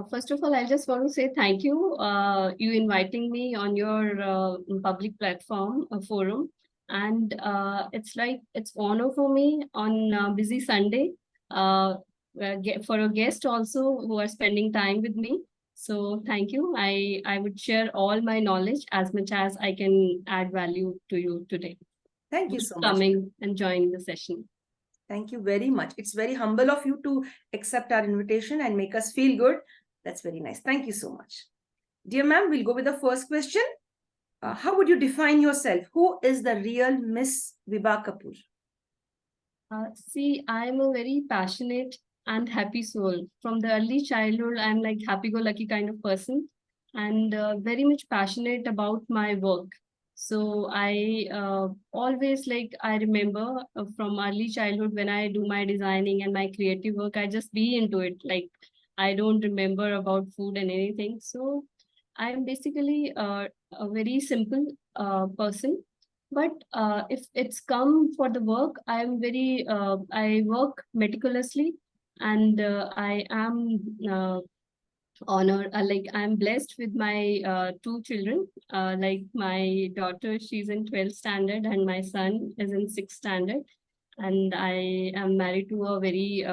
First of all, I just want to say thank you. You inviting me on your public platform, forum, and it's honor for me on busy Sunday. For a guest also who are spending time with me. So thank you. I would share all my knowledge as much as I can add value to you today. Thank you so much. Coming and joining the session. Thank you very much. It's very humble of you to accept our invitation and make us feel good. That's very nice. Thank you so much. Dear ma'am, we'll go with the first question. How would you define yourself? Who is the real Miss Vibha Kapoor? See, I'm a very passionate and happy soul. From the early childhood, I'm like happy-go-lucky kind of person and very much passionate about my work. So I always I remember from early childhood when I do my designing and my creative work, I just be into it. Like I don't remember about food and anything. So I'm basically a very simple person, but if it's come for the work, I work meticulously, and I am honored, I'm blessed with my two children. Like my daughter, she's in 12th standard, and my son is in 6th standard. And I am married to a very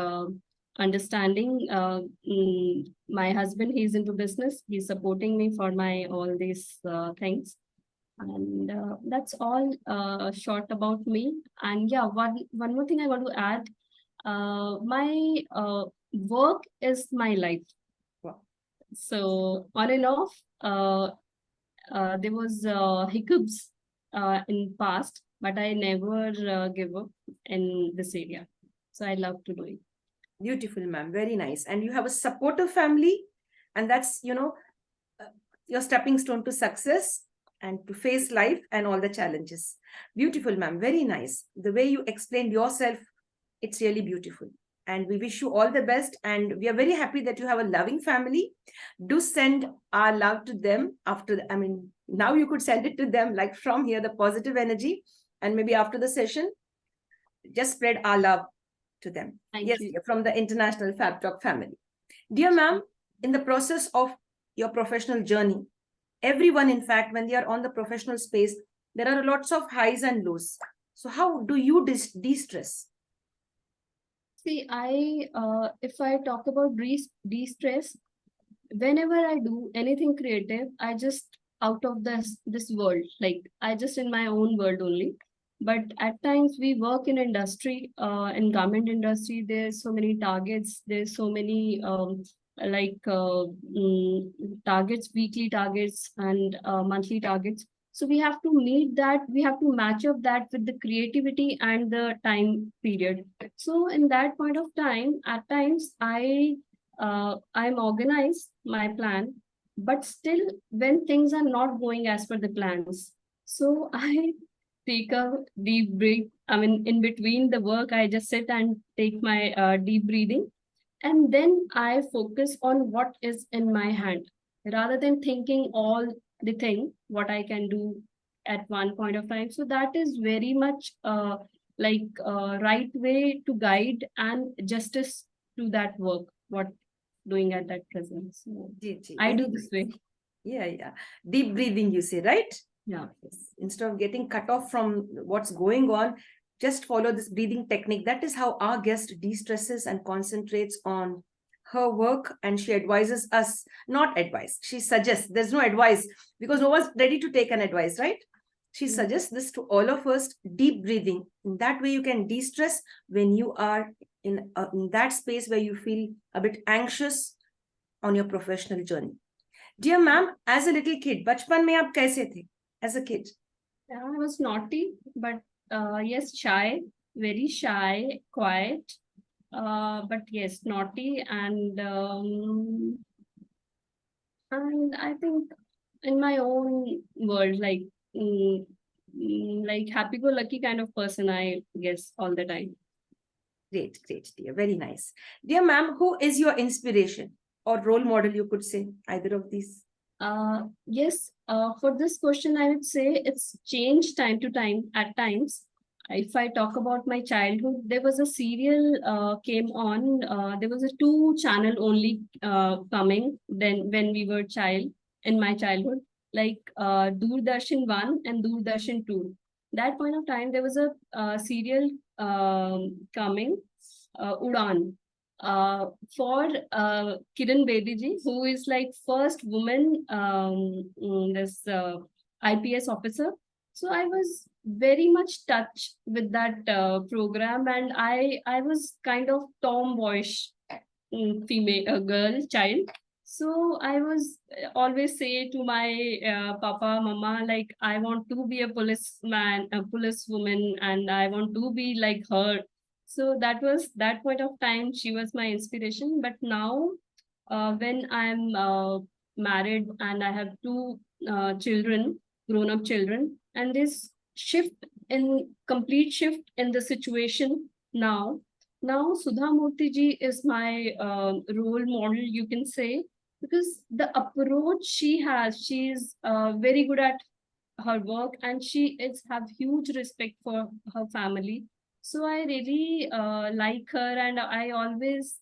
understanding my husband. He's into business. He's supporting me for my all these things. And that's all short about me. And yeah, one more thing I want to add. My work is my life. Wow. So on and off, there was hiccups in past, but I never give up in this area. So I love to do it. Beautiful, ma'am. Very nice. And you have a supportive family, and that's, your stepping stone to success and to face life and all the challenges. Beautiful, ma'am. Very nice. The way you explained yourself, it's really beautiful. And we wish you all the best. And we are very happy that you have a loving family. Do send our love to them after, now you could send it to them like from here, the positive energy. And maybe after the session, just spread our love to them. Thank you. From the international Fabtalk family. Dear ma'am, in the process of your professional journey, everyone, in fact, when they are on the professional space, there are lots of highs and lows. So how do you de-stress? See, if I talk about de-stress, whenever I do anything creative, I just out of this world, like I just in my own world only. But at times we work in industry, in garment industry, there's so many targets, there's so many targets, weekly targets and monthly targets. So we have to meet that, we have to match up that with the creativity and the time period. So in that point of time, at times I'm organized my plan, but still when things are not going as per the plans, so I take a deep breath. In between the work, I just sit and take my deep breathing, and then I focus on what is in my hand rather than thinking all the thing what I can do at one point of time. So that is very much right way to guide and justice to that work what doing at that present. So I do this way. Yeah. Deep breathing, you say, right? Yeah. Instead of getting cut off from what's going on, just follow this breathing technique. That is how our guest de-stresses and concentrates on her work, and she advises us, not advice. She suggests, there's no advice because no one's ready to take an advice, right? She suggests this to all of us, deep breathing. In that way, you can de-stress when you are in that space where you feel a bit anxious on your professional journey. Dear ma'am, as a little kid, bachpan mein aap kaise the as a kid? Yeah, I was naughty, but yes, shy, very shy, quiet, but yes, naughty, and I think in my own world, like happy-go-lucky kind of person, I guess, all the time. Great, dear. Very nice. Dear ma'am, who is your inspiration or role model, you could say, either of these? Yes, for this question, I would say it's changed time to time at times. if I talk about my childhood, there was a serial came on. There was a two channel only coming then when we were child in my childhood, like Doordarshan 1 and Doordarshan 2. That point of time, there was a serial coming, Udan, for Kiran Bedi ji, who is like first woman this IPS officer. So I was very much touched with that program, and I was kind of tomboyish female girl child. So I was always say to my papa mama, like I want to be a policeman, a policewoman, and I want to be like her. So that was that point of time she was my inspiration. But now when I'm married and I have two children, grown up children, and this shift in complete shift in the situation now. Now Sudha Murthy ji is my role model, you can say, because the approach she has, she is very good at her work, and she is have huge respect for her family. So I really like her, and I always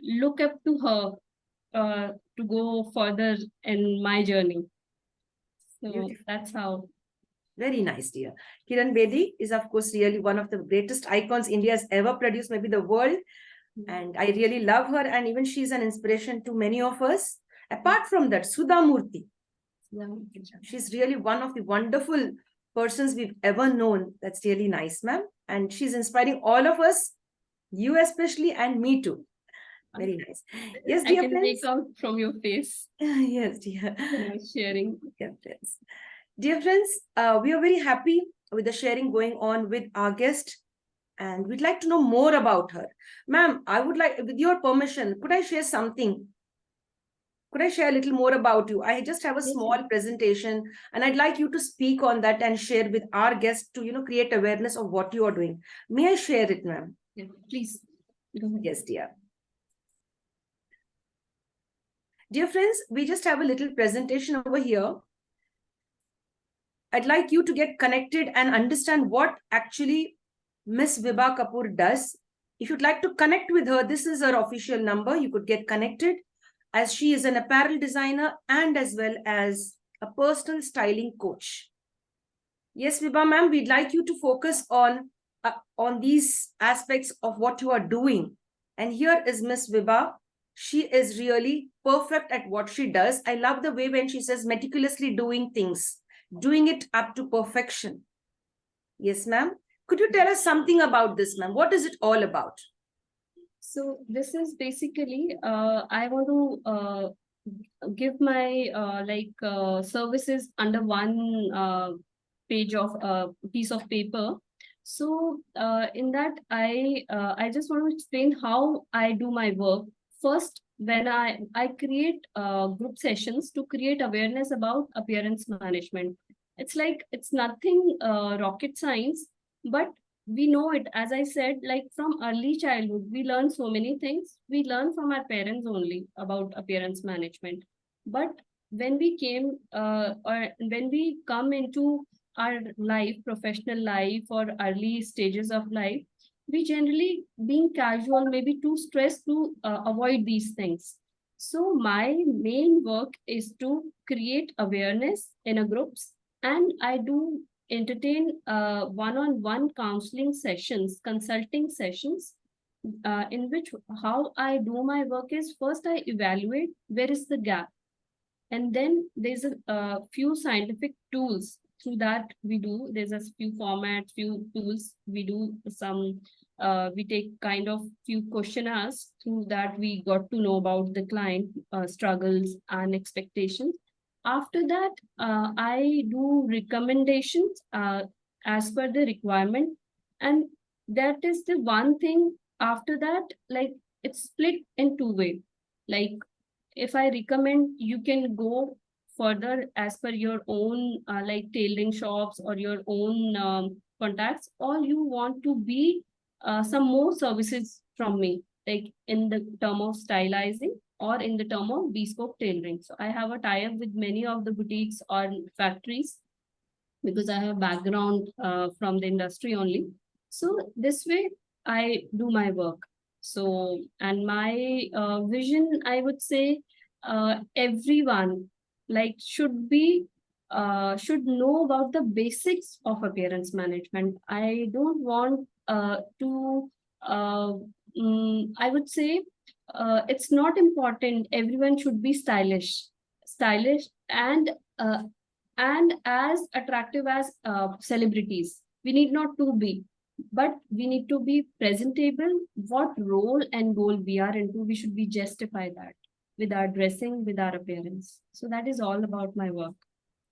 look up to her to go further in my journey. So Beautiful. that's how. Very nice, dear. Kiran Bedi is, of course, really one of the greatest icons India has ever produced, maybe the world. And I really love her. And even she's an inspiration to many of us. Apart from that, Sudha Murthy. Yeah. She's really one of the wonderful persons we've ever known. That's really nice, ma'am. And she's inspiring all of us, you especially, and me too. Very nice. Yes, I dear can friends. make out from your face. Yes, dear. Sharing. Yeah, friends. Dear friends, we are very happy with the sharing going on with our guest, and we'd like to know more about her. Ma'am, I would like, with your permission, could I share something? Could I share a little more about you? I just have a small presentation, and I'd like you to speak on that and share with our guests to, create awareness of what you are doing. May I share it, ma'am? Yeah, please. Yes, dear. Dear friends, we just have a little presentation over here. I'd like you to get connected and understand what actually Miss Vibha Kapoor does. If you'd like to connect with her, this is her official number. You could get connected, as she is an apparel designer and as well as a personal styling coach. Yes, Vibha ma'am, we'd like you to focus on these aspects of what you are doing. And here is Miss Vibha. She is really perfect at what she does. I love the way when she says meticulously doing things, doing it up to perfection. Yes, ma'am. Could you tell us something about this, ma'am? What is it all about? So this is basically, I want to give my services under one page of piece of paper. So in that, I just want to explain how I do my work. First, when I create group sessions to create awareness about appearance management. It's like it's nothing rocket science, but we know it. As I said, like from early childhood, we learn so many things. We learn from our parents only about appearance management. But when we came or when we come into our life, professional life, or early stages of life, we generally being casual, maybe too stressed to avoid these things. So my main work is to create awareness in a groups, and I do entertain one-on-one counseling sessions, consulting sessions, in which how I do my work is first I evaluate where is the gap, and then there's a few scientific tools through that we do. There's a few formats, few tools we do some. We take kind of few questionnaires through that we got to know about the client struggles and expectations. After that, I do recommendations as per the requirement, and that is the one thing. After that, like it's split in two way. Like if I recommend, you can go further as per your own like tailoring shops or your own contacts, or you want to be some more services from me, like in the term of stylizing or in the term of bespoke tailoring. So I have a tie-up with many of the boutiques or factories because I have background from the industry only. So this way I do my work. So, and my vision, I would say, everyone like should know about the basics of appearance management. I don't want to I would say it's not important. Everyone should be stylish uh, and as attractive as celebrities. We need not to be, but we need to be presentable. What role and goal we are into, we should be justify that with our dressing, with our appearance. So that is all about my work.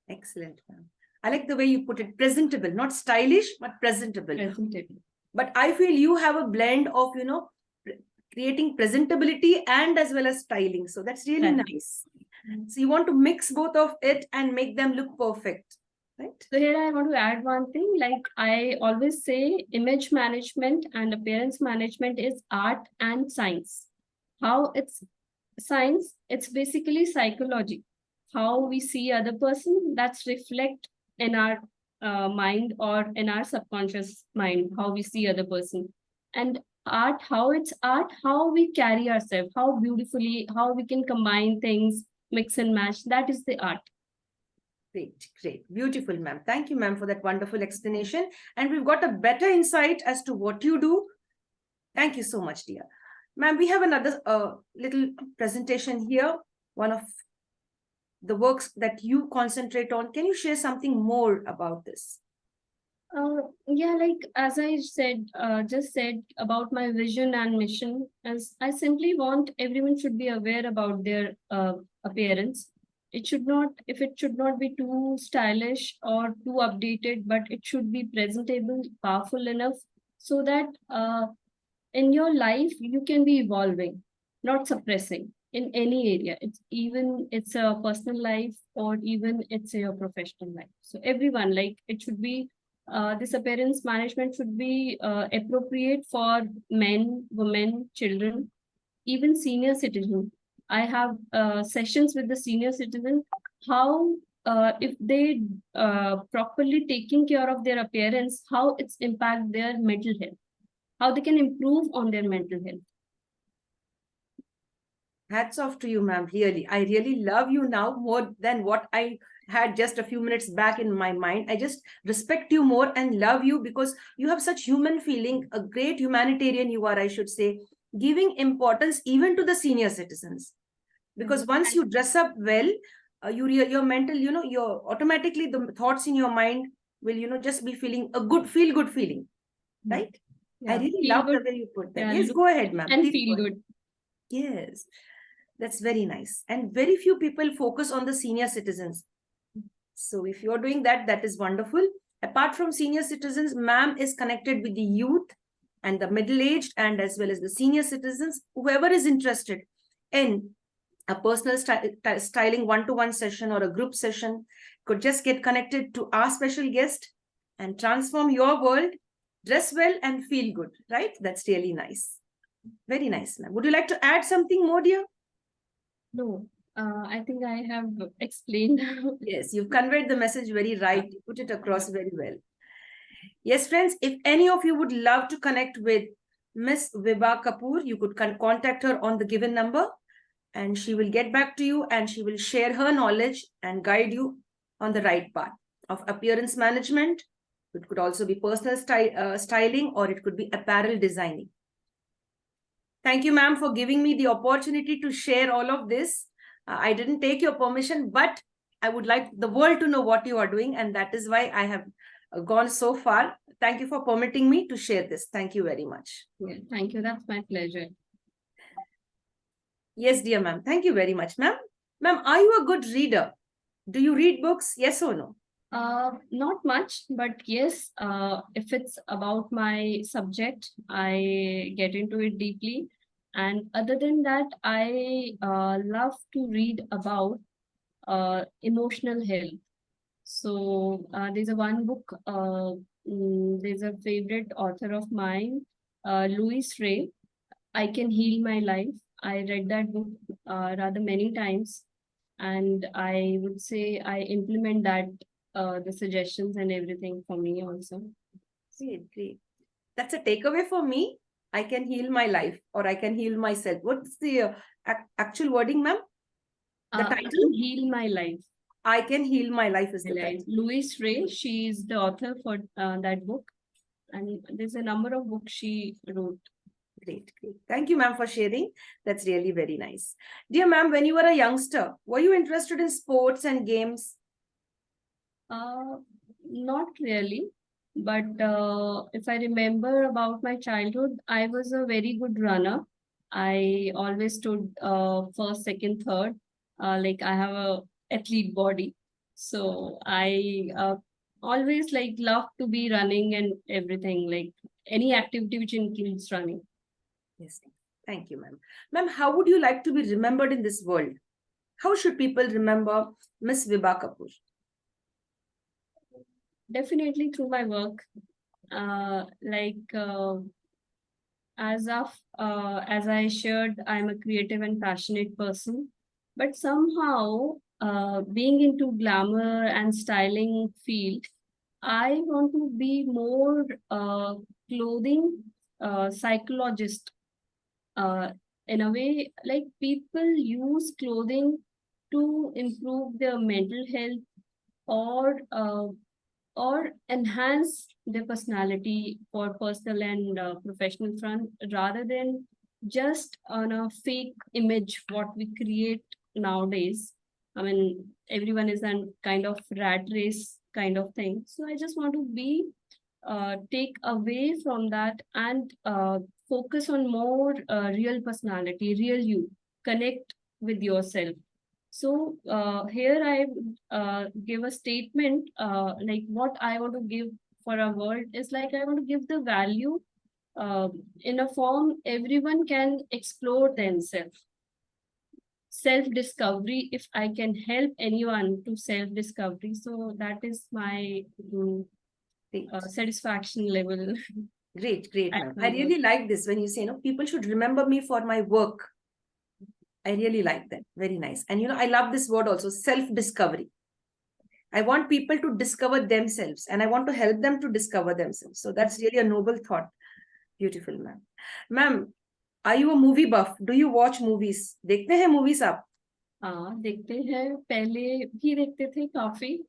Excellent, ma'am. I like the way you put it, presentable, not stylish, but presentable. Presentable. But I feel you have a blend of, creating presentability and as well as styling. So that's really Right. nice. So you want to mix both of it and make them look perfect, right? So here I want to add one thing. Like I always say, image management and appearance management is art and science. How it's science, it's basically psychology. How we see other person, that's reflect in our mind or in our subconscious mind, how we see other person. And art, how it's art, how we carry ourselves, how beautifully, how we can combine things, mix and match. That is the art. Great, great. Beautiful, ma'am. Thank you, ma'am, for that wonderful explanation. And we've got a better insight as to what you do. Thank you so much, dear. Ma'am, we have another little presentation here. One of the works that you concentrate on. Can you share something more about this? Yeah, like as I said, just said about my vision and mission, as I simply want everyone should be aware about their appearance. It should not, if it should not be too stylish or too updated, but it should be presentable, powerful enough so that in your life you can be evolving, not suppressing in any area. It's even it's a personal life or even it's your professional life. So everyone, like it should be this appearance management should be appropriate for men, women, children, even senior citizens. I have sessions with the senior citizen, how if they properly taking care of their appearance, how it's impact their mental health, how they can improve on their mental health. Hats off to you, ma'am. Really, I really love you now more than what I had just a few minutes back in my mind. I just respect you more and love you because you have such human feeling, a great humanitarian you are, I should say, giving importance even to the senior citizens. Because once you dress up well, your mental, your automatically the thoughts in your mind will, just be feeling a feel good feeling, right? Yeah, I really feel love good. the way you put that. Yeah, Yes, go ahead, ma'am. and Please feel go ahead. good. Yes, that's very nice. And very few people focus on the senior citizens. So if you're doing that, that is wonderful. Apart from senior citizens, ma'am is connected with the youth and the middle-aged and as well as the senior citizens, whoever is interested in a personal styling one-to-one session or a group session could just get connected to our special guest and transform your world, dress well and feel good, right? That's really nice. Very nice, ma'am. Would you like to add something more, dear? No, I think I have explained. Yes, you've conveyed the message very right. You put it across very well. Yes, friends, if any of you would love to connect with Mrs.Vibha Kapoor, you could contact her on the given number and she will get back to you and she will share her knowledge and guide you on the right path of appearance management. It could also be personal styling or it could be apparel designing. Thank you, ma'am, for giving me the opportunity to share all of this. I didn't take your permission, but I would like the world to know what you are doing. And that is why I have gone so far. Thank you for permitting me to share this. Thank you very much. Yeah, thank you. That's my pleasure. Yes, dear ma'am. Thank you very much, ma'am. Ma'am, are you a good reader? Do you read books? Yes or no? Not much, but yes, if it's about my subject, I get into it deeply. And other than that, I love to read about emotional health. So there's a one book, there's a favorite author of mine, Louis Ray, I Can Heal My Life. I read that book rather many times, and I would say I implement that the suggestions and everything for me also. Great, great. That's a takeaway for me. I can heal my life, or I can heal myself. What's the actual wording, ma'am? The I title? can heal my life. I can heal my life is the Like title. Louise Ray, she is the author for that book, and there's a number of books she wrote. Great, great. Thank you, ma'am, for sharing. That's really very nice. Dear ma'am, when you were a youngster, were you interested in sports and games? Not really, but if I remember about my childhood, I was a very good runner. I always stood first, second, third. Like I have a athlete body, so I always like love to be running and everything. Like any activity which includes running. Yes. Thank you, ma'am. Ma'am, how would you like to be remembered in this world? How should people remember Miss Vibha Kapoor? Definitely through my work. Like as I shared, I'm a creative and passionate person, but somehow being into glamour and styling field, I want to be more clothing psychologist. Uh, in a way, like people use clothing to improve their mental health or enhance their personality for personal and professional front rather than just on a fake image what we create nowadays. I mean, everyone is in kind of rat race kind of thing. So I just want to be take away from that and focus on more real personality, real you, connect with yourself. So here I give a statement like what I want to give for a world is like I want to give the value uh, in a form everyone can explore themselves. Self discovery, if I can help anyone to self discovery, so that is my Great, satisfaction level. great, great, at ma'am. my I work. really like this when you say, people should remember me for my work. I really like that. Very nice. And I love this word also, self-discovery. I want people to discover themselves and I want to help them to discover themselves. So that's really a noble thought. Beautiful, ma'am. Ma'am, are you a movie buff? Do you watch movies? देखते हैं movies आप? हाँ देखते हैं पहले भी देखते थे काफी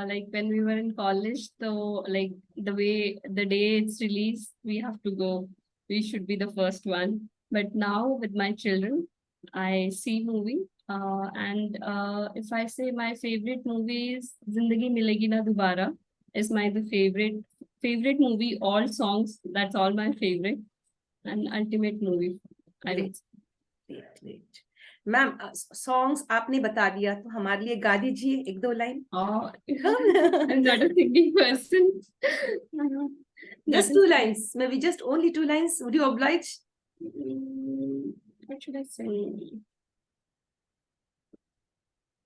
like when we were in college so like the way the day it's released we have to go, we should be the first one, but now with my children I see movie and if I say my favorite movie is Zindagi Milegi Na Dobara is my the favorite movie, all songs, that's all my favorite and ultimate movie I would Great, great, great. Ma'am songs आपने बता दिया तो हमारे लिए गा दीजिए एक दो line. Oh, I'm not a singing person. Just two lines, maybe just only 2 lines. Would you oblige? What should I say?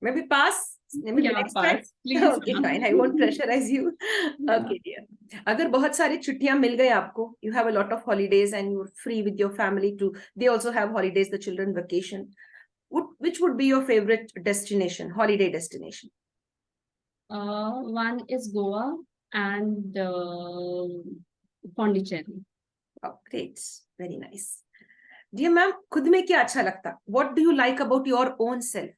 Maybe pass. Maybe Yeah, next time. pass, please. Okay, fine. I won't pressurize you. Okay, dear. अगर बहुत सारी छुट्टियां मिल गए आपको, you have a lot of holidays and you're free with your family too. They also have holidays, the children vacation. Which would be your favorite destination, holiday destination? One is Goa and Pondicherry. Oh, great. Very nice. Dear ma'am, खुद में क्या अच्छा लगता? What do you like about your own self?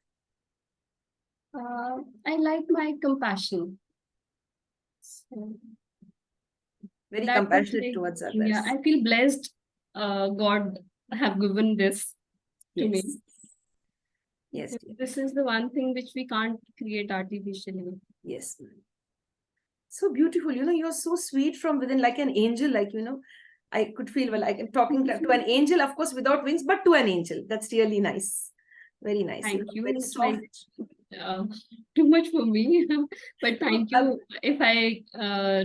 I like my compassion. So Very that was compassionate like, towards others. yeah, I feel blessed. God have given this to me. Yes. Yes, dear. This is the one thing which we can't create artificially. Yes, ma'am. So beautiful. You're so sweet from within, like an angel, I could feel, well, I'm talking to an angel, of course, without wings, but to an angel. That's really nice. Very nice. Thank you. Very It's soft. like too much for me, but thank you if I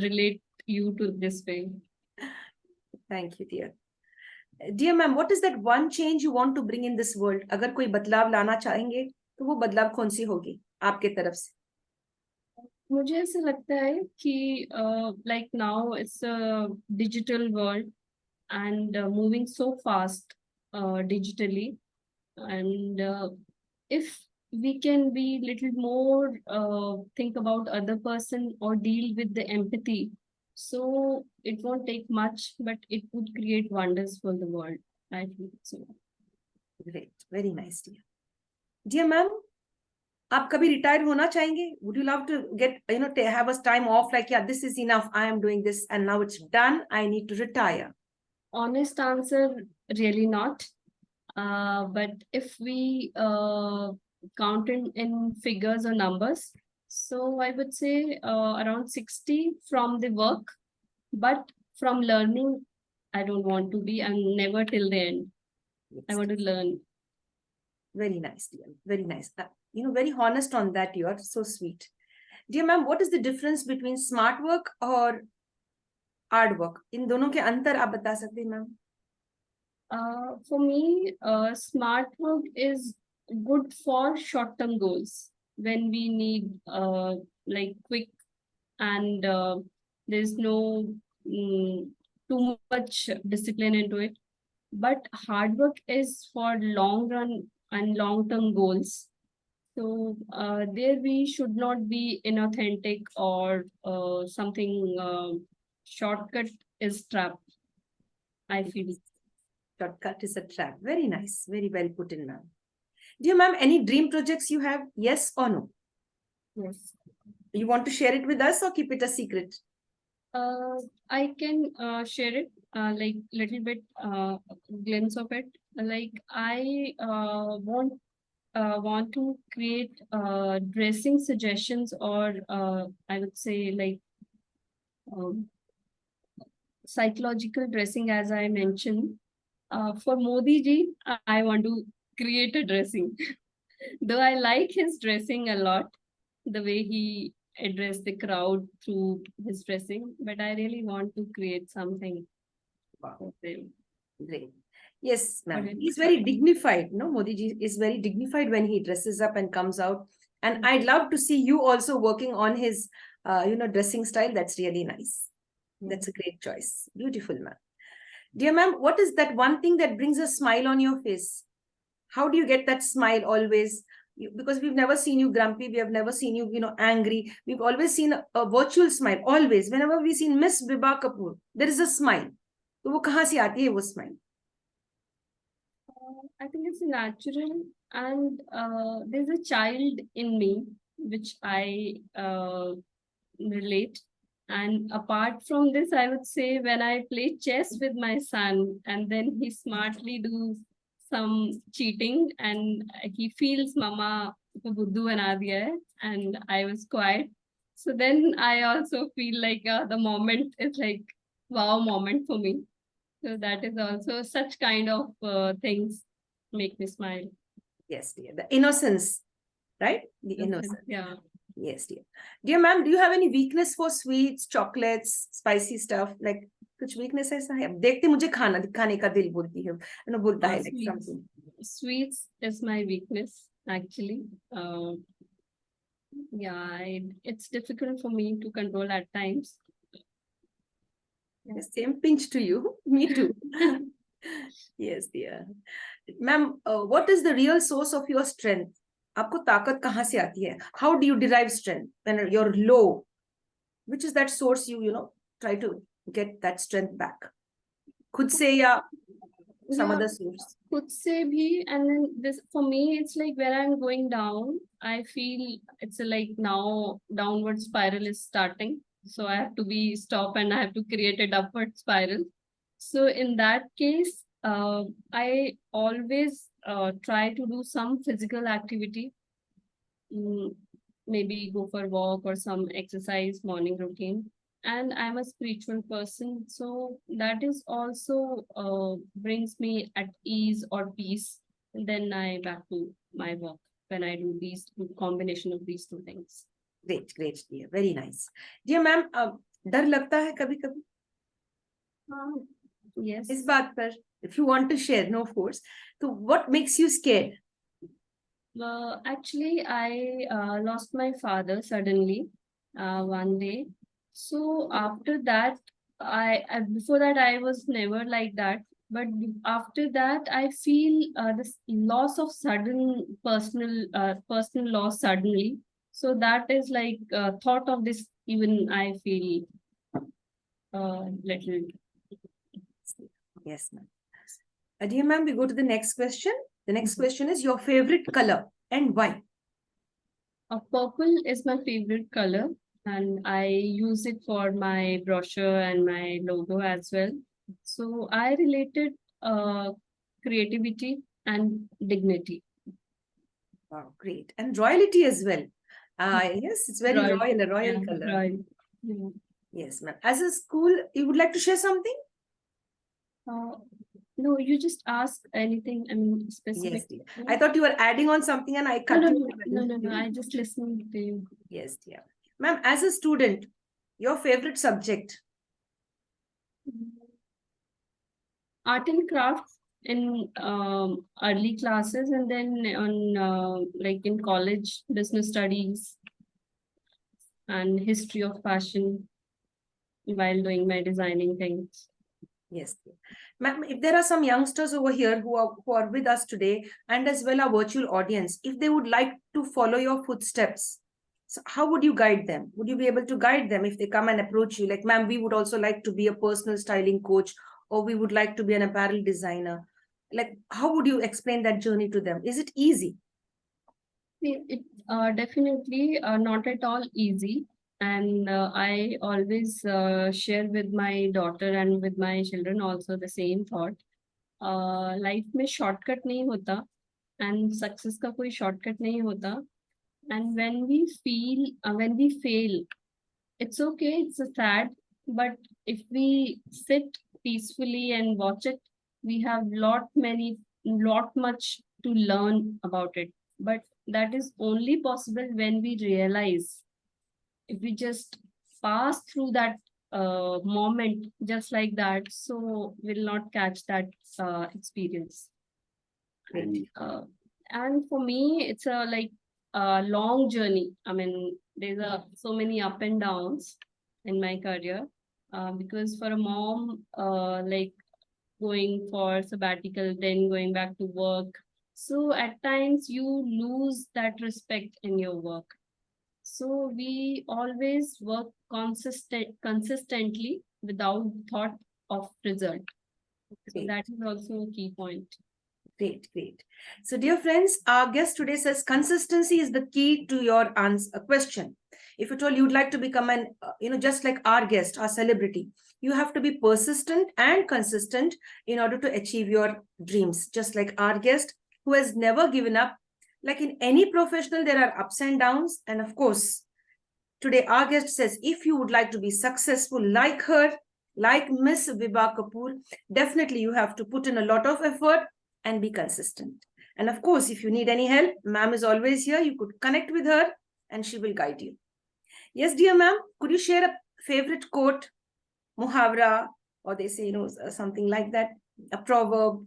relate you to this way. Thank you, dear. Dear ma'am, what is that one change you want to bring in this world? अगर कोई बदलाव लाना चाहेंगे, तो वो बदलाव कौन सी होगी आपके तरफ से? मुझे ऐसा लगता है कि like now it's a digital world and moving so fast digitally, and if we can be little more think about other person or deal with the empathy. So it won't take much, but it would create wonders for the world. I think so. Great, very nice, dear. Dear ma'am, आप कभी retire होना चाहेंगे? Would you love to get, to have a time off, like, yeah, this is enough, I am doing this and now it's done, I need to retire? Honest answer, really not. But if we count in figures or numbers, so I would say around 60 from the work, but from learning, I don't want to be, and never till the end. I want to learn. Very nice, dear. Very nice. Very honest on that. You are so sweet. Dear ma'am, what is the difference between smart work or hard work? इन दोनों के अंतर आप बता सकते हैं, ma'am? For me, smart work is good for short-term goals when we need like quick and there's no too much discipline into it. But hard work is for long run and long-term goals. So there we should not be inauthentic or something shortcut is trap, I feel. Shortcut is a trap. Very nice. Very well put in, ma'am. Dear ma'am, any dream projects you have? Yes or no? Yes. You want to share it with us or keep it a secret? I can share it like little bit glimpse of it. Like I want to create dressing suggestions or I would say like um, psychological dressing, as I mentioned. For Modi ji, I want to create a dressing. Though I like his dressing a lot, the way he addressed the crowd through his dressing, but I really want to create something for them. Great. Yes, ma'am. But He's very dignified. No, Modi ji is very dignified when he dresses up and comes out. And I'd love to see you also working on his, dressing style. That's really nice. That's a great choice. Beautiful, ma'am. Dear ma'am, what is that one thing that brings a smile on your face? How do you get that smile always? Because we've never seen you grumpy. We have never seen you, angry. We've always seen a virtual smile. Always. Whenever we've seen Mrs.Vibha Kapoor, there is a smile. तो वो कहाँ से आती है वो smile? I think it's natural, and there's a child in me which I relate. And apart from this, I would say when I play chess with my son, and then he smartly do some cheating, and he feels Mama ko buddhu bana diya hai, and I was quiet. So then I also feel like the moment is like wow moment for me. So that is also such kind of things make me smile. Yes, dear. The innocence, right? The innocence. Yeah. Yes, dear. Dear ma'am, do you have any weakness for sweets, chocolates, spicy stuff? Like, कुछ weakness ऐसा है? अब देखते मुझे खाने का दिल बोलती है, बोलता है like something. Sweets is my weakness actually. Yeah, it's difficult for me to control at times. The same pinch to you. Me too. Yes, dear. Ma'am, what is the real source of your strength? आपको ताकत कहाँ से आती है? How do you derive strength when you're low? Which is that source you try to get that strength back? खुद से या some other source? Could say bhi, and then this for me, it's like when I'm going down, I feel it's like now downward spiral is starting. So I have to be stop and I have to create an upward spiral. So in that case, I always try to do some physical activity. Maybe go for a walk or some exercise morning routine. And I'm a spiritual person, so that is also brings me at ease or peace. And then I back to my work when I do these combination of these two things. Great, great, dear. Very nice. Dear ma'am, डर लगता है कभी-कभी? Yes. इस बात पर, if you want to share, no force. So what makes you scared? Actually, I lost my father suddenly one day. So after that, I before that I was never like that. But after that, I feel this loss of sudden personal loss suddenly. So that is like thought of this. Even I feel little. Yes, ma'am. Dear ma'am, we go to the next question. The next question is your favorite color and why? Purple is my favorite color, and I use it for my brochure and my logo as well. So I related uh, creativity and dignity. Wow, great. And royalty as well. Yes, it's very Right. royal, a Yeah, royal color. right. Yeah. Yes, ma'am. As a school, you would like to share something? Uh, no, you just ask anything, I mean, Yes, specific. dear. Yeah. I thought you were adding on something and I No, cut no, you no, in the no, middle. no, no. I just listening to you. Yes, dear. Ma'am, as a student, your favorite subject? Art and crafts in early classes, and then on like in college, business studies and history of fashion while doing my designing things. Yes. Ma'am, if there are some youngsters over here who are with us today and as well our virtual audience, if they would like to follow your footsteps, so how would you guide them? Would you be able to guide them if they come and approach you? Like, ma'am, we would also like to be a personal styling coach, or we would like to be an apparel designer. Like, how would you explain that journey to them? Is it easy? It definitely not at all easy. And I always share with my daughter and with my children also the same thought. Life में shortcut नहीं होता and success का कोई shortcut नहीं होता and when we fail, it's okay, it's a sad, but if we sit peacefully and watch it, we have lot much to learn about it. But that is only possible when we realize. If we just pass through that moment just like that, so we'll not catch that experience. And for me, it's a like a long journey. I mean, there's a so many up and downs in my career. Because for a mom, like going for sabbatical, then going back to work. So at times you lose that respect in your work. So we always work consistently without thought of result. So Great. that is also a key point. Great, great. So, dear friends, our guest today says consistency is the key to your answer question. If at all you'd like to become an, just like our guest, our celebrity, you have to be persistent and consistent in order to achieve your dreams. Just like our guest, who has never given up. Like in any professional, there are ups and downs. And of course, today our guest says if you would like to be successful like her, like Miss Vibha Kapoor, definitely you have to put in a lot of effort and be consistent. And of course, if you need any help, ma'am is always here. You could connect with her and she will guide you. Yes, dear ma'am, could you share a favorite quote, muhavra, or they say, something like that, a proverb?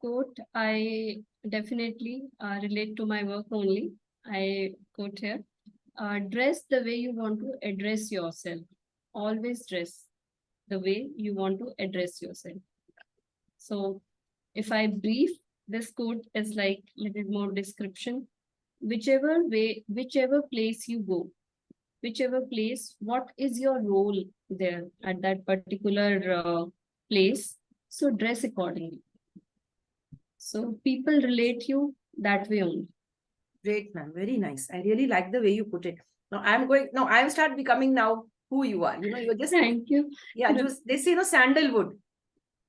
Quote, I definitely relate to my work only. I quote here, dress the way you want to address yourself. Always dress the way you want to address yourself. So if I brief, this quote is like little more description. Whichever way, whichever place you go, whichever place, what is your role there at that particular place? So dress accordingly. So people relate you that way only. Great, ma'am. Very nice. I really like the way you put it. Now I'm start becoming now who you are. You're just, Thank you. yeah, just, they say, sandalwood.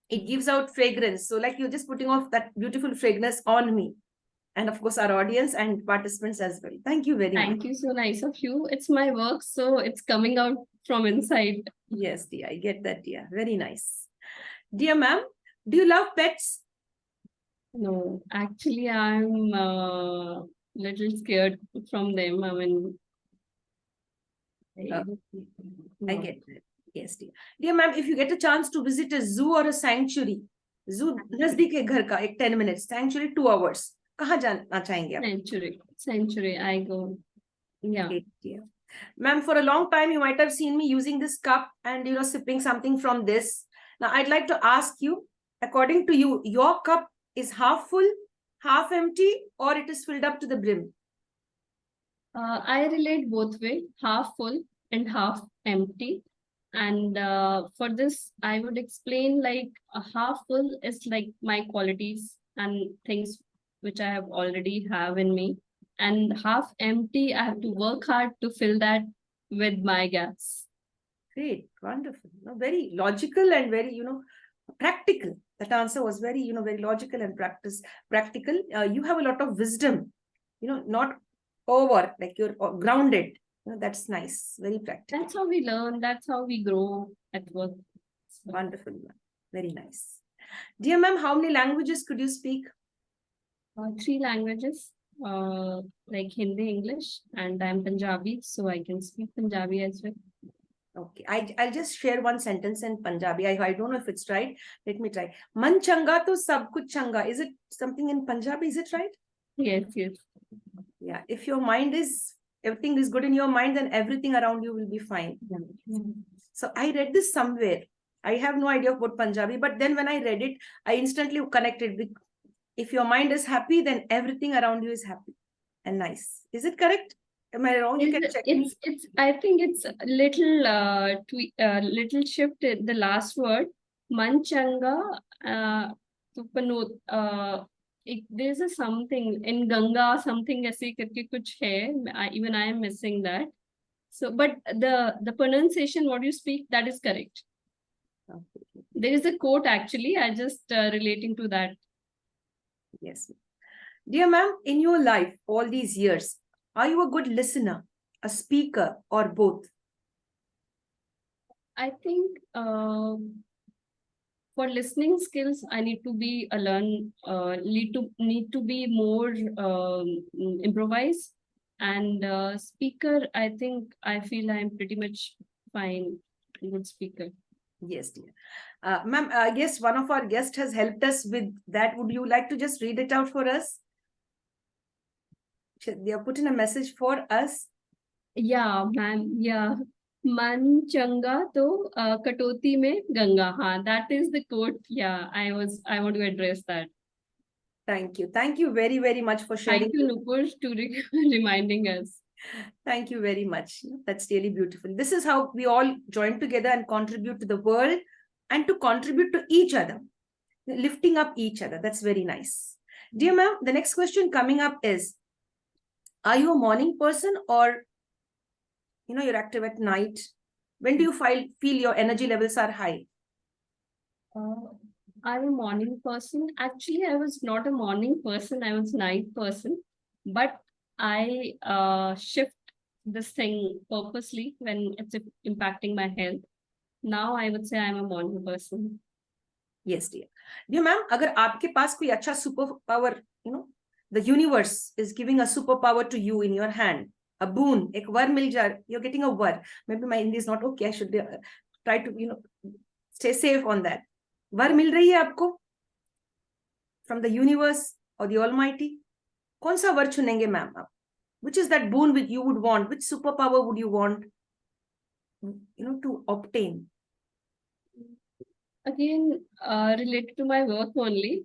It gives out fragrance. So like you're just putting off that beautiful fragrance on me. And of course, our audience and participants as well. Thank you very much. Thank you. So nice of you. It's my work, so it's coming out from inside. Yes, dear. I get that, dear. Very nice. Dear ma'am, do you love pets? No, actually, I'm little scared from them. I mean, Uh, I no. get that. Yes, dear. Dear ma'am, if you get a chance to visit a zoo or a sanctuary, zoo नजदीक है घर का, एक 10 minutes, sanctuary 2 hours, कहाँ जाना चाहेंगे आप? Century, I go. Yeah. Great, dear. Ma'am, for a long time, you might have seen me using this cup and, sipping something from this. Now, I'd like to ask you, according to you, your cup is half full, half empty, or it is filled up to the brim? I relate both way, half full and half empty. And for this, I would explain like a half full is like my qualities and things which I have already have in me. And half empty, I have to work hard to fill that with my gaps. Great, wonderful. No, very logical and very, practical. That answer was very, very logical and practical. You have a lot of wisdom, not over, like you're grounded. That's nice, very practical. That's how we learn. That's how we grow at work. Wonderful, very nice. Dear ma'am, how many languages could you speak? 3 languages, like Hindi, English, and I'm Punjabi, so I can speak Punjabi as well. Okay, I'll just share one sentence in Punjabi. I don't know if it's right. Let me try. Man changa to sab kuch changa. Is it something in Punjabi? Is it right? Yes, yes. Yeah. If your mind is, everything is good in your mind, then everything around you will be fine. Yeah. So I read this somewhere. I have no idea about Punjabi, but then when I read it, I instantly connected with, if your mind is happy, then everything around you is happy and nice. Is it correct? Am I wrong? You can check me. It's I think it's a little shift in the last word. Manchanga Tupanot there's a something in Ganga, something ऐसे करके कुछ है. Even I am missing that. So, but the pronunciation, what you speak, that is correct. Okay. There is a quote actually. I just relating to that. Yes. Dear ma'am, in your life, all these years, are you a good listener, a speaker, or both? I think for listening skills, I need to be need to be more improvise. And speaker, I think I feel I'm pretty much fine, good speaker. Yes, dear. Ma'am, I guess one of our guests has helped us with that. Would you like to just read it out for us? They have put in a message for us. Yeah, ma'am. Yeah. Man changa to katoti mein ganga. Haan, that is the quote. Yeah, I want to address that. Thank you. Thank you very, very much for sharing. Thank you, Nupur, to reminding us. Thank you very much. That's really beautiful. This is how we all join together and contribute to the world and to contribute to each other, lifting up each other. That's very nice. Dear ma'am, the next question coming up is, are you a morning person, or you're active at night? When do you feel your energy levels are high? I'm a morning person. Actually, I was not a morning person. I was night person. But I shift this thing purposely when it's impacting my health. Now I would say I'm a morning person. Yes, dear. Dear ma'am, अगर आपके पास कोई अच्छा super power, the universe is giving a superpower to you in your hand, a boon, एक वर मिल जा, you're getting a were. Maybe my Hindi is not okay. I should try to, stay safe on that. वर मिल रही है आपको from the universe or the Almighty? कौन सा वर चुनेंगे ma'am आप? Which is that boon which you would want? Which superpower would you want, to obtain? Again, related to my work only.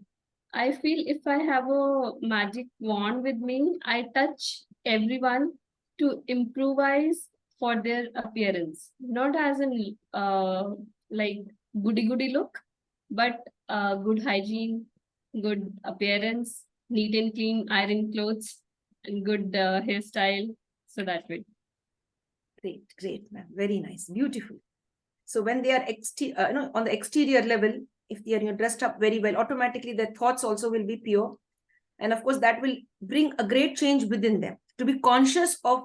I feel if I have a magic wand with me, I touch everyone to improvise for their appearance, not as an like goody look, but good hygiene, good appearance, neat and clean iron clothes, and good hairstyle. So that way. Great, ma'am. Very nice, beautiful. So when they are on the exterior level, if they are dressed up very well, automatically their thoughts also will be pure. And of course, that will bring a great change within them. To be conscious of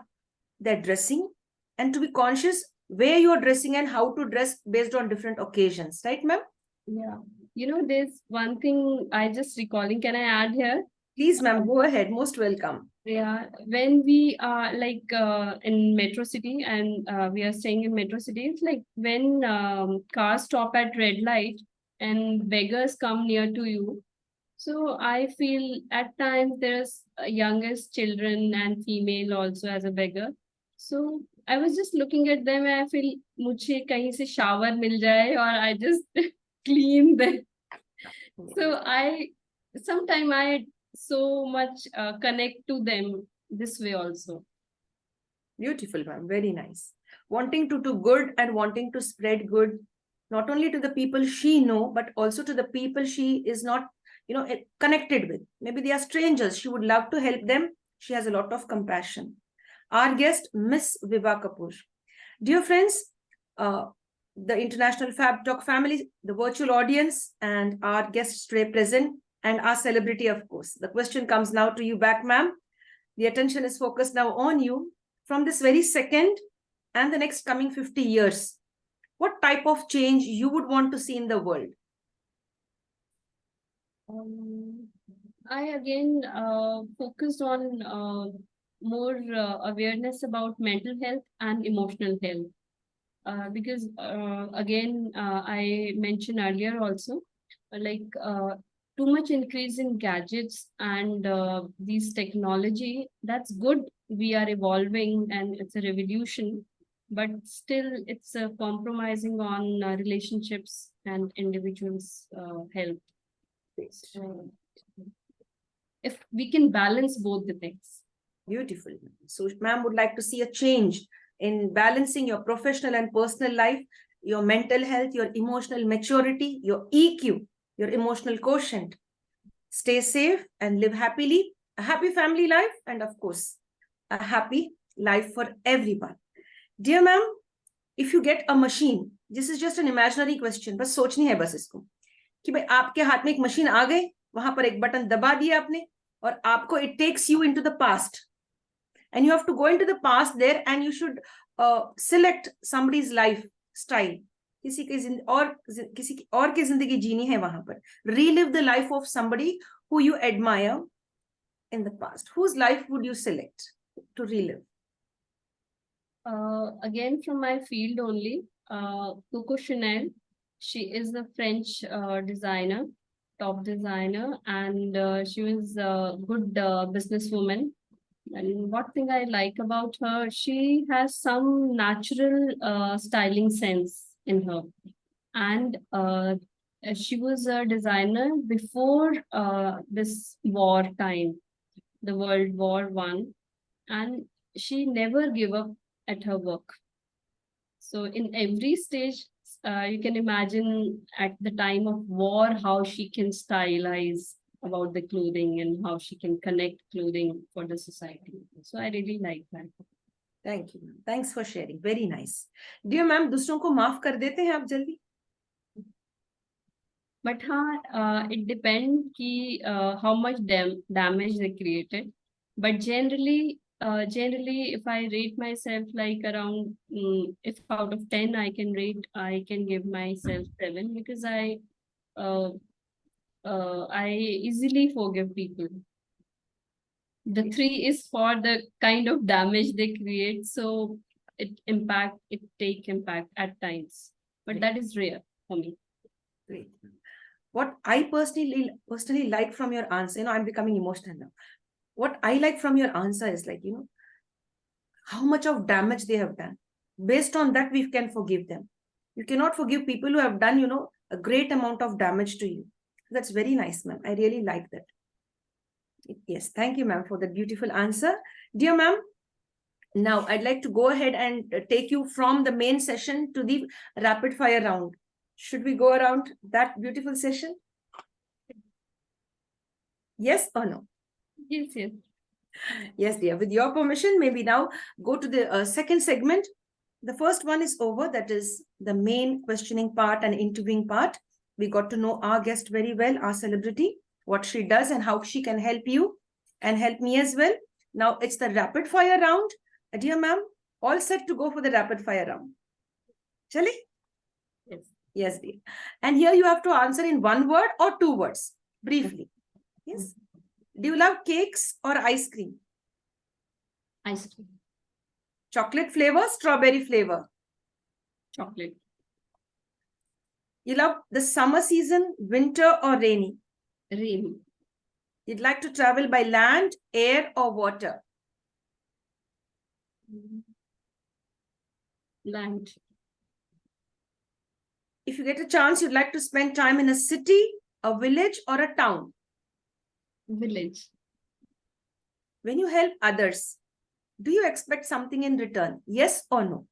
their dressing and to be conscious where you're dressing and how to dress based on different occasions. Right, ma'am? Yeah. There's one thing I just recalling. Can I add here? Please, ma'am, go ahead. Most welcome. Yeah, when we are in metro city and we are staying in metro city, it's like when cars stop at red light and beggars come near to you. So I feel at times there's youngest children and female also as a beggar. So I was just looking at them and I feel मुझे कहीं से shower मिल जाए or I just clean them. So sometimes I so much connect to them this way also. Beautiful, ma'am. Very nice. Wanting to do good and wanting to spread good, not only to the people she know, but also to the people she is not, connected with. Maybe they are strangers. She would love to help them. She has a lot of compassion. Our guest, Miss Vibha Kapoor. Dear friends, the International Fab Talk family, the virtual audience, and our guests today present, and our celebrity, of course. The question comes now to you back, ma'am. The attention is focused now on you. From this very second and the next coming 50 years, what type of change you would want to see in the world? I again focused on more awareness about mental health and emotional health. Because again, I mentioned earlier also, like too much increase in gadgets and these technology, that's good. We are evolving and it's a revolution, but still it's compromising on relationships and individuals' health. So if we can balance both the things. Beautiful. So, ma'am would like to see a change in balancing your professional and personal life, your mental health, your emotional maturity, your EQ, your emotional quotient. Stay safe and live happily, a happy family life, and of course, a happy life for everyone. Dear ma'am, if you get a machine, this is just an imaginary question, बस सोचनी है बस इसको कि भाई आपके हाथ में एक मशीन आ गई, वहां पर एक बटन दबा दिया आपने और आपको it takes you into the past and you have to go into the past there and you should select somebody's lifestyle, किसी की और की जिंदगी जीनी है वहां पर, relive the life of somebody who you admire in the past. Whose life would you select to relive? Again, from my field only, Coco Chanel. She is a French designer, top designer, and she was a good businesswoman. And what thing I like about her, she has some natural styling sense in her. And she was a designer before this war time, the World War One, and she never gave up at her work. So in every stage, you can imagine at the time of war how she can stylize about the clothing and how she can connect clothing for the society. So I really like that. Thank you. Thanks for sharing. Very nice. Dear ma'am, दूसरों को माफ कर देते हैं आप जल्दी? But it depends ki, how much damage they created. But generally, if I rate myself like around, if out of 10, I can give myself 7 because I easily forgive people. The 3 is for the kind of damage they create. So it take impact at times, but that is rare for me. Great. What I personally like from your answer, I'm becoming emotional now. What I like from your answer is like, how much of damage they have done. Based on that, we can forgive them. You cannot forgive people who have done, a great amount of damage to you. That's very nice, ma'am. I really like that. Yes, thank you, ma'am, for that beautiful answer. Dear ma'am, now I'd like to go ahead and take you from the main session to the rapid fire round. Should we go around that beautiful session? Yes or no? Yes, yes. Yes, dear. With your permission, maybe now go to the second segment. The first one is over. That is the main questioning part and interviewing part. We got to know our guest very well, our celebrity, what she does and how she can help you and help me as well. Now it's the rapid fire round. Dear ma'am, all set to go for the rapid fire round. Chale? Yes. Yes, dear. And here you have to answer in 1 word or 2 words, briefly. Yes. Do you love cakes or ice cream? Ice cream. Chocolate flavor, strawberry flavor? Chocolate. You love the summer season, winter or rainy? Rain. You'd like to travel by land, air or water? Land. If you get a chance, you'd like to spend time in a city, a village, or a town. Village. When you help others, do you expect something in return? Yes or no?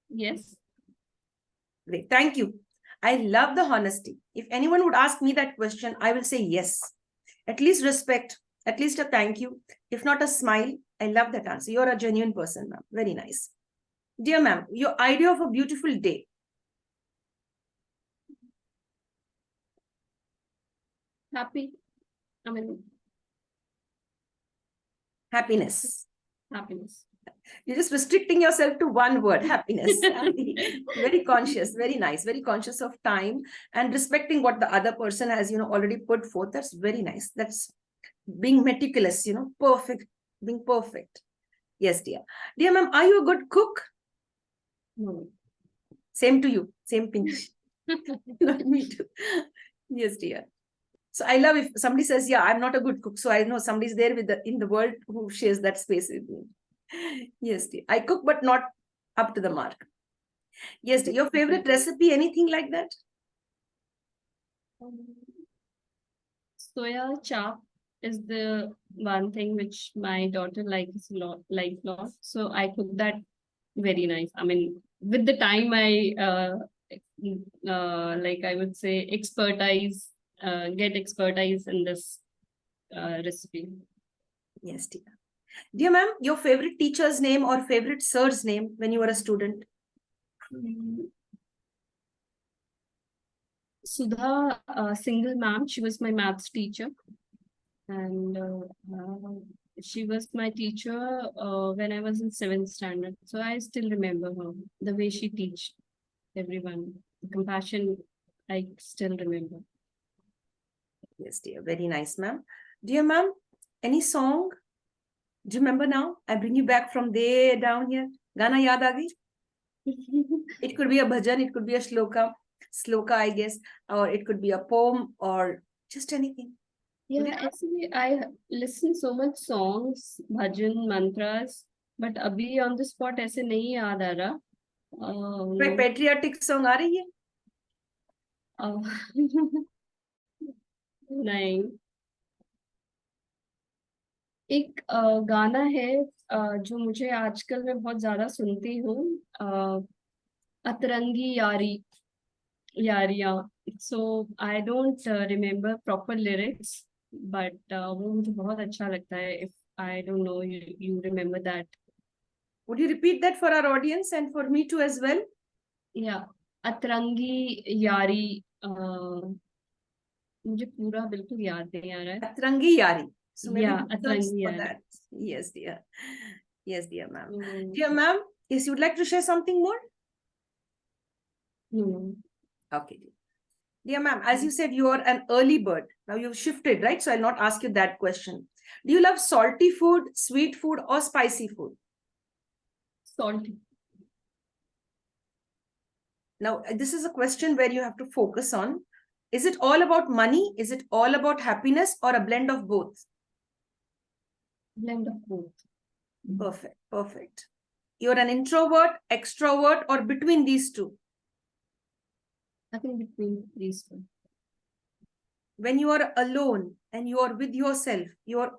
Yes. Great. Thank you. I love the honesty. If anyone would ask me that question, I will say yes. At least respect, at least a thank you. If not a smile, I love that answer. You're a genuine person, ma'am. Very nice. Dear ma'am, your idea of a beautiful day. Happy. I mean, Happiness. happiness. You're just restricting yourself to one word, happiness. Very conscious, very nice, very conscious of time and respecting what the other person has, already put forth. That's very nice. That's being meticulous, perfect, being perfect. Yes, dear. Dear ma'am, are you a good cook? No. Same to you. Same pinch. Not me too. Yes, dear. So I love if somebody says, yeah, I'm not a good cook. So I know somebody's there in the world who shares that space with me. Yes, dear. I cook, but not up to the mark. Yes, dear. Your favorite recipe, anything like that? Soya chap is the one thing which my daughter likes a lot. So I cook that very nice. I mean, with the time like I would say get expertise in this recipe. Yes, dear. Dear ma'am, your favorite teacher's name or favorite sir's name when you were a student? Sudha Single ma'am, she was my maths teacher, and she was my teacher when I was in 7th standard. So I still remember her, the way she teach everyone, the compassion, I still remember. Yes, dear. Very nice, ma'am. Dear ma'am, any song? Do you remember now? I bring you back from there down here. Gana yaad aa gayi? It could be a bhajan, it could be a sloka, I guess, or it could be a poem or just anything. Yeah, actually, I listen so much songs, bhajan, mantras, but abhi on the spot ऐसे नहीं याद आ रहा. कोई patriotic song आ रही है? नहीं. एक गाना है जो मुझे आजकल मैं बहुत ज्यादा सुनती हूँ, Atrangi Yaariyan. So I don't remember proper lyrics, but वो मुझे बहुत अच्छा लगता है. If I don't know you remember that. Would you repeat that for our audience and for me too as well? या अतरंगी यारी. मुझे पूरा बिल्कुल याद नहीं आ रहा है. Atrangi Yari. So maybe Yeah, search Atrangi for Yari. that. Yes, dear. Yes, dear ma'am. Dear ma'am, yes, you would like to share something more? No. Okay. Dear ma'am, as you said, you are an early bird. Now you've shifted, right? So I'll not ask you that question. Do you love salty food, sweet food, or spicy food? Salty. Now, this is a question where you have to focus on. Is it all about money? Is it all about happiness or a blend of both? Blend of both. Perfect, perfect. You're an introvert, extrovert, or between these two? I think between these two. When you are alone and you are with yourself, you're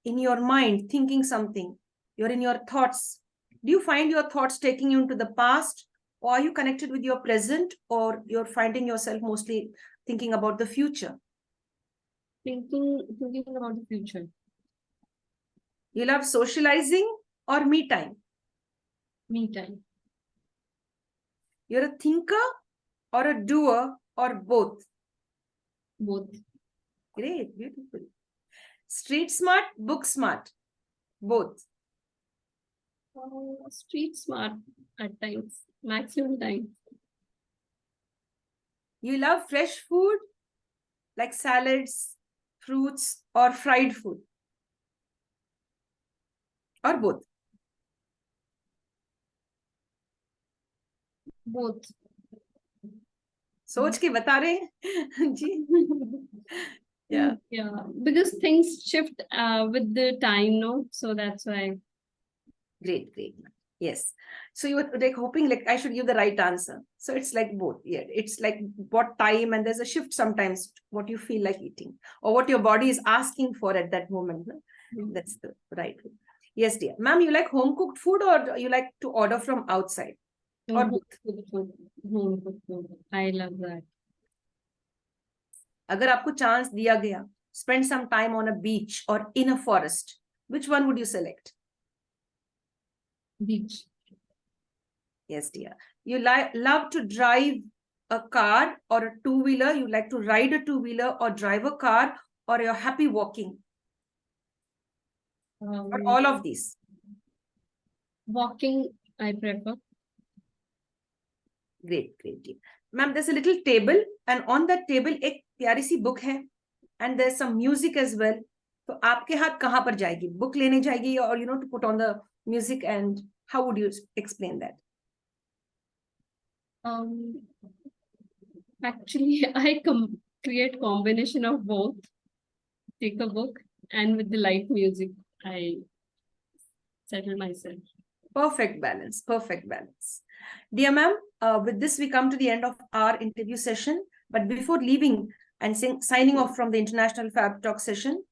in your mind thinking something, you're in your thoughts. Do you find your thoughts taking you into the past, or are you connected with your present, or you're finding yourself mostly thinking about the future? Thinking about the future. You love socializing or me time? Me time. You're a thinker or a doer or both? Both. Great, beautiful. Street smart, book smart? Both. Street smart at times, maximum time. You love fresh food like salads, fruits, or fried food? Or both? Both. सोच के बता रहे हैं जी. Yeah. Yeah, because things shift with the time, no? So that's why. Great, great. Yes. So you were like hoping like I should give the right answer. So it's like both. Yeah. It's like what time, and there's a shift sometimes what you feel like eating or what your body is asking for at that moment. No? Mm. That's the right way. Yes, dear. Ma'am, you like home cooked food or you like to order from outside or Home both? cooked food. Home cooked food. I love that. अगर आपको chance दिया गया, spend some time on a beach or in a forest, which one would you select? Beach. Yes, dear. You love to drive a car or a two-wheeler. You like to ride a two-wheeler or drive a car, or you're happy walking, or all of these. Walking, I prefer. Great, great, dear. Ma'am, there's a little table, and on that table एक प्यारी सी book है, and there's some music as well. तो आपके हाथ कहाँ पर जाएगी? Book लेने जाएगी, or to put on the music, and how would you explain that? Actually, I create combination of both. Take a book and with the light music, I settle myself. Perfect balance, perfect balance. Dear ma'am, with this we come to the end of our interview session. But before leaving and signing off from the International Fab Talk session,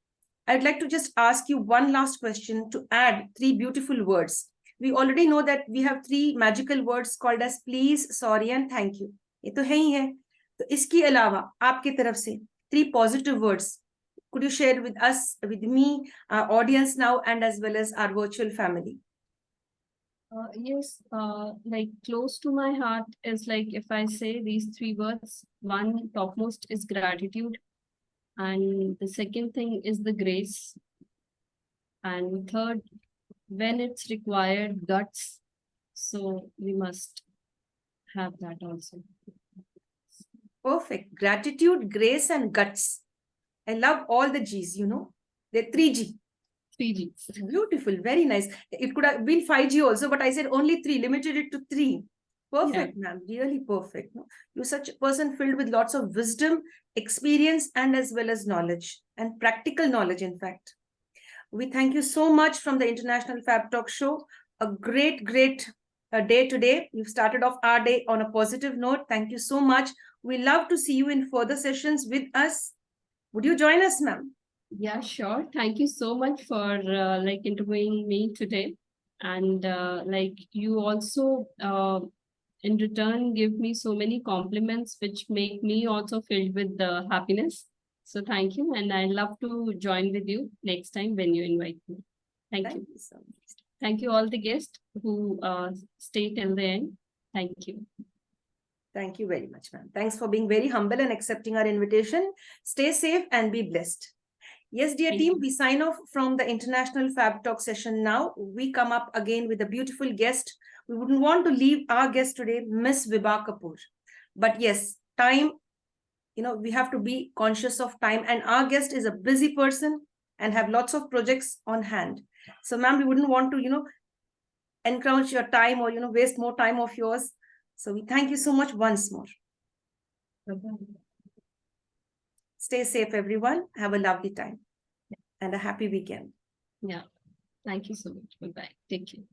I'd like to just ask you one last question to add 3 beautiful words. We already know that we have 3 magical words called as please, sorry, and thank you. ये तो है ही है. तो इसके अलावा आपके तरफ से 3 positive words. Could you share with us, with me, our audience now, and as well as our virtual family? Yes, like close to my heart is like if I say these 3 words, one topmost is gratitude, and the second thing is the grace, and third, when it's required, guts. So we must have that also. Perfect. Gratitude, grace, and guts. I love all the G's, They're 3G. 3G. Beautiful. Very nice. It could have been 5G also, but I said only 3, limited it to 3. Perfect, ma'am. Really perfect. No? You're such a person filled with lots of wisdom, experience, and as well as knowledge, and practical knowledge, in fact. We thank you so much from the International Fab Talk Show. A great, great day today. You've started off our day on a positive note. Thank you so much. We love to see you in further sessions with us. Would you join us, ma'am? Yeah, sure. Thank you so much for like interviewing me today. And like you also in return give me so many compliments which make me also filled with the happiness. So thank you. And I love to join with you next time when you invite me. Thank you. You so much. Thank you all the guests who stay till the end. Thank you. Thank you very much, ma'am. Thanks for being very humble and accepting our invitation. Stay safe and be blessed. Yes, dear Thank team, you. we sign off from the International Fab Talk session now. We come up again with a beautiful guest. We wouldn't want to leave our guest today, Miss.Vibha Kapoor. But yes, time, we have to be conscious of time. And our guest is a busy person and have lots of projects on hand. So, ma'am, we wouldn't want to, encroach your time or, waste more time of yours. So we thank you so much once more. Bye-bye. Stay safe, everyone. Have a lovely time and a happy weekend. Yeah. Thank you so much. Bye-bye. Take care.